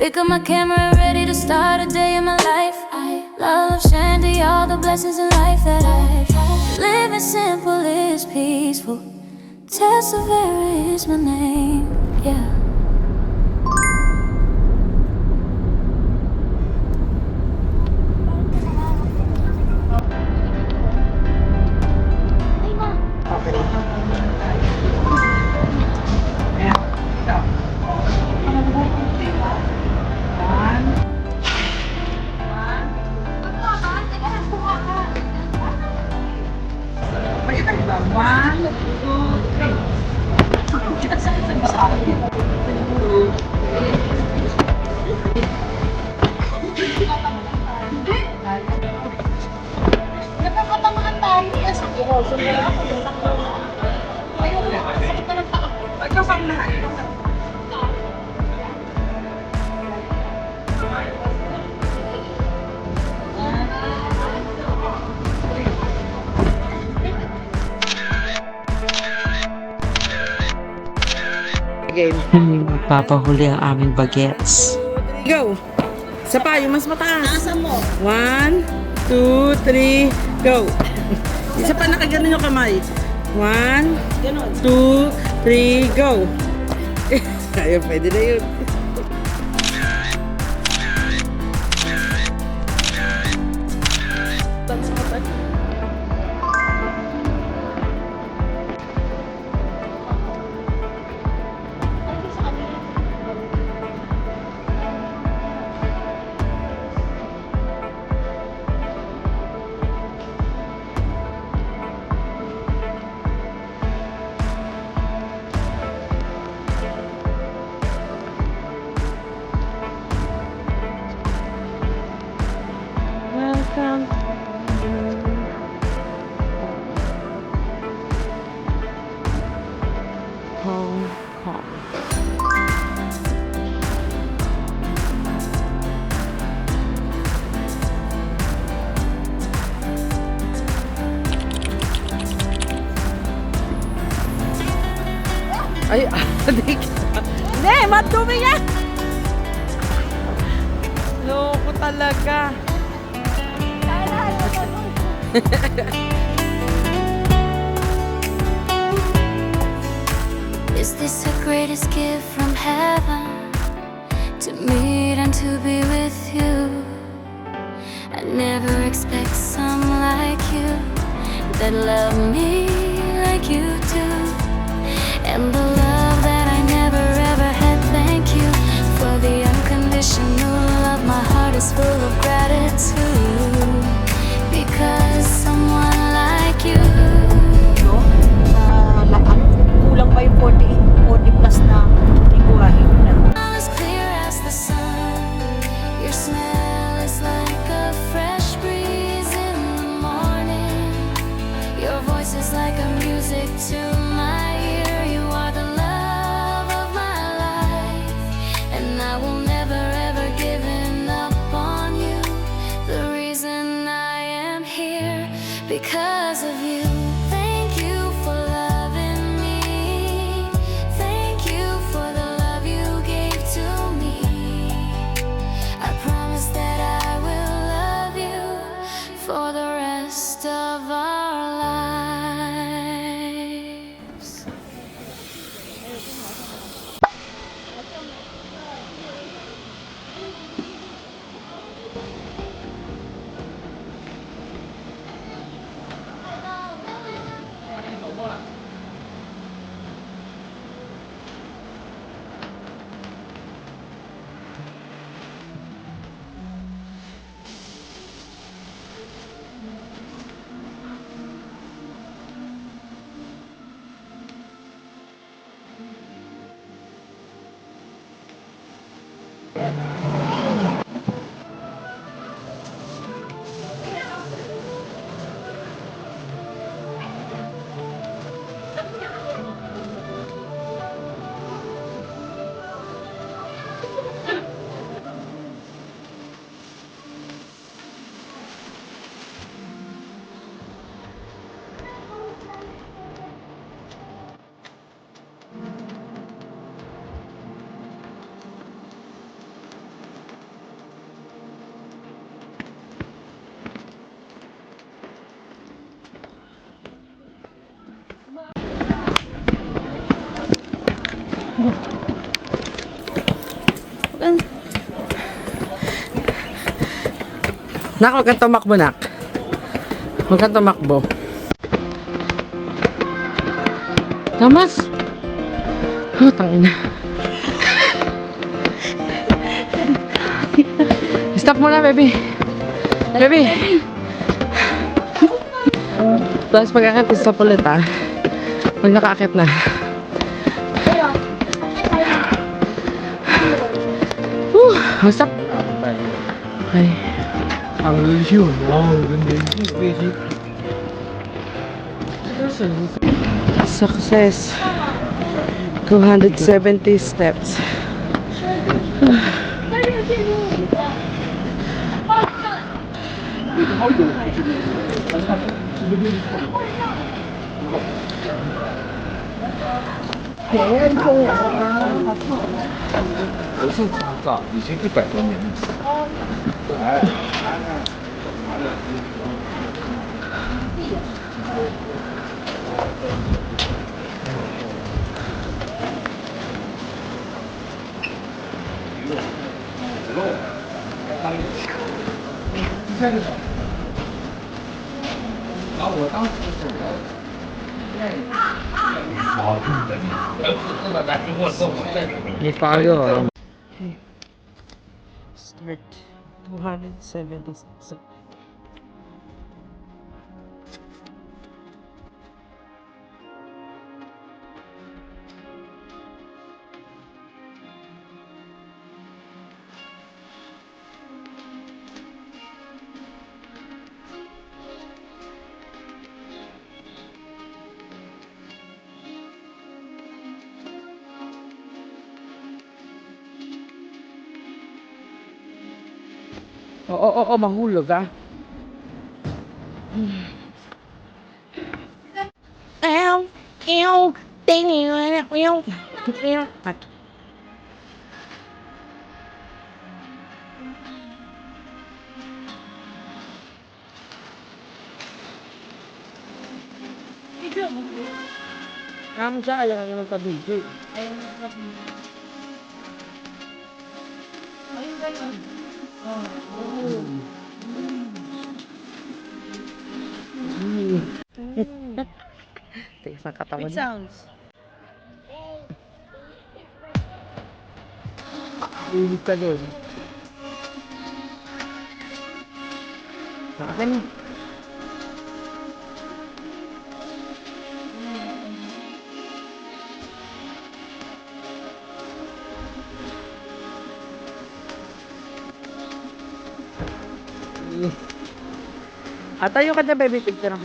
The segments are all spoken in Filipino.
Pick up my camera, ready to start a day in my life. I love Shandy, all the blessings in life that I've had. Living simple is peaceful. Tessavera is my name, yeah. Nakakatamaan tayo. Ayun na. Sakit na ng paa. Pagkasang na. Again. Magpapahuli ang aming bagets. Go! Isa pa, yung mas mataas. Asan mo? 1, 2, 3, go! Isa pa, nakaganon yung kamay. 1, 2, 3, go! Ayun, pwede na yun. Welcome Hong Kong. Ay, adik. Hindi, madumi yan. Loko talaga. Is this the greatest gift from heaven? To meet and to be with you. I never expect someone like you that love me like you do. And the love that I never ever had, thank you for the unconditional love. My heart is full of gratitude because someone like you. Kulang pa yung 40 plus na lingwahe. As clear as the sun, your smell is like a fresh breeze in the morning. Your voice is like a music to my ear. You are the love of my life, and I will never ever give up on you. The reason I am here because of you. Thank you for loving me. Thank you for the love you gave to me. I promise that I will love you for the rest of our lives. Nak, huwag kang tumakbo, nak. Huwag kang tumakbo. Tamas! Oh, tangina. Stop muna, baby. Baby! Tapos pag-akit, stop ulit, ah. Pag nakakit na. Stop. Okay. Success. 270 steps.已经100多年了。把我当时的手你发热了。 Start 270 steps. Oo, mahulog ah. Kamu siya, ayaw nga magka-video. Ayaw nga magka-video. Ayun ganun. Tigas ng katawan. It sounds. Ilig ka doon. Akin. Tayo ka na, baby, picture ako.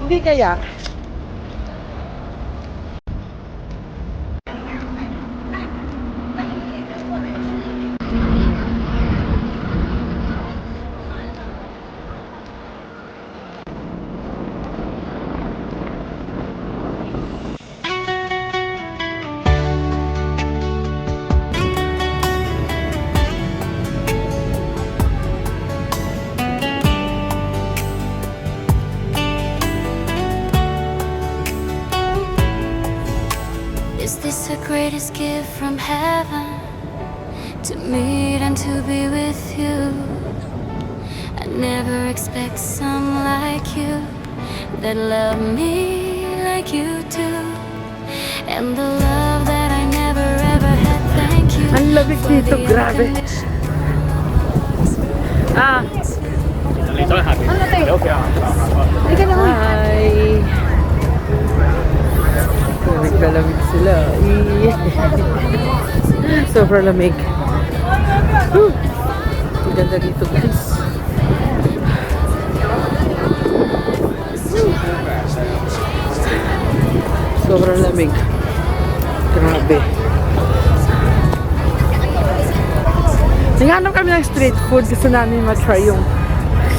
Hindi kaya? Is this the greatest gift from heaven? To meet and to be with you. I never expect some like you that love me like you do. And the love that I never ever had, thank you. Ang lamig dito, grabe. Ah. Hi. Lamig na lamig sila. Sobrang lamig. Ang ganda dito, guys. Sobrang lamig. Grabe. Naghanap kami ng street food. Gusto namin matry yung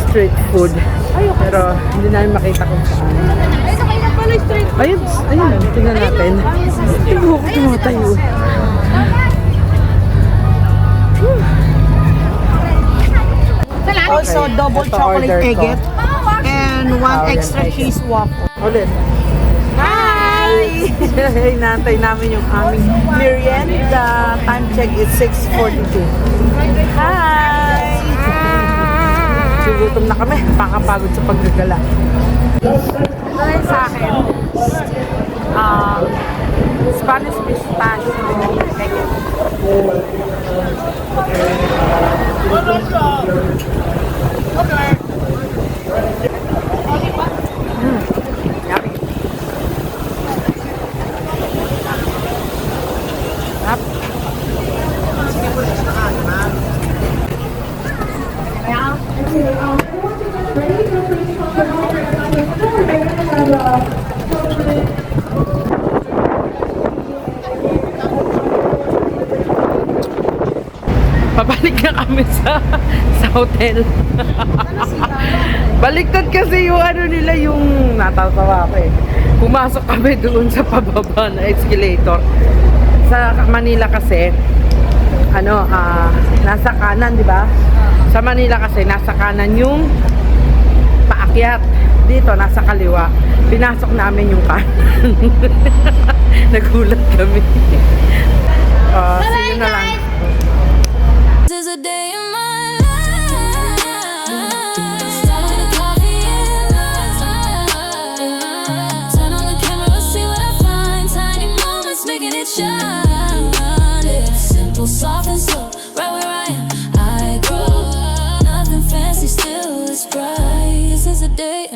street food. Pero hindi namin makita kung saan. Ayun, ayun. Tingnan natin. Tingnan ko tumatayo. Also, Okay, double ito chocolate order ko. egget. And one Italian extra egget. cheese waffle. Ulit. Hi! Inaantay namin yung aming merienda. Time check is 6:42. Hi! Gugutom na kami. Pakapagod sa paggagala. Ito na yung sa akin. Spanish pistachio. Yummy. Sarap. Pabalik na kami sa hotel. Baliktad kasi yung ano nila, yung natatawa ko eh. Pumasok kami doon sa pababa na escalator. Sa Manila kasi, ano, nasa kanan, di ba? Sa Manila kasi, nasa kanan yung paakyat. Dito, nasa kaliwa. Pinasok namin yung kanan. Nagulat kami. See you na lang. This is a day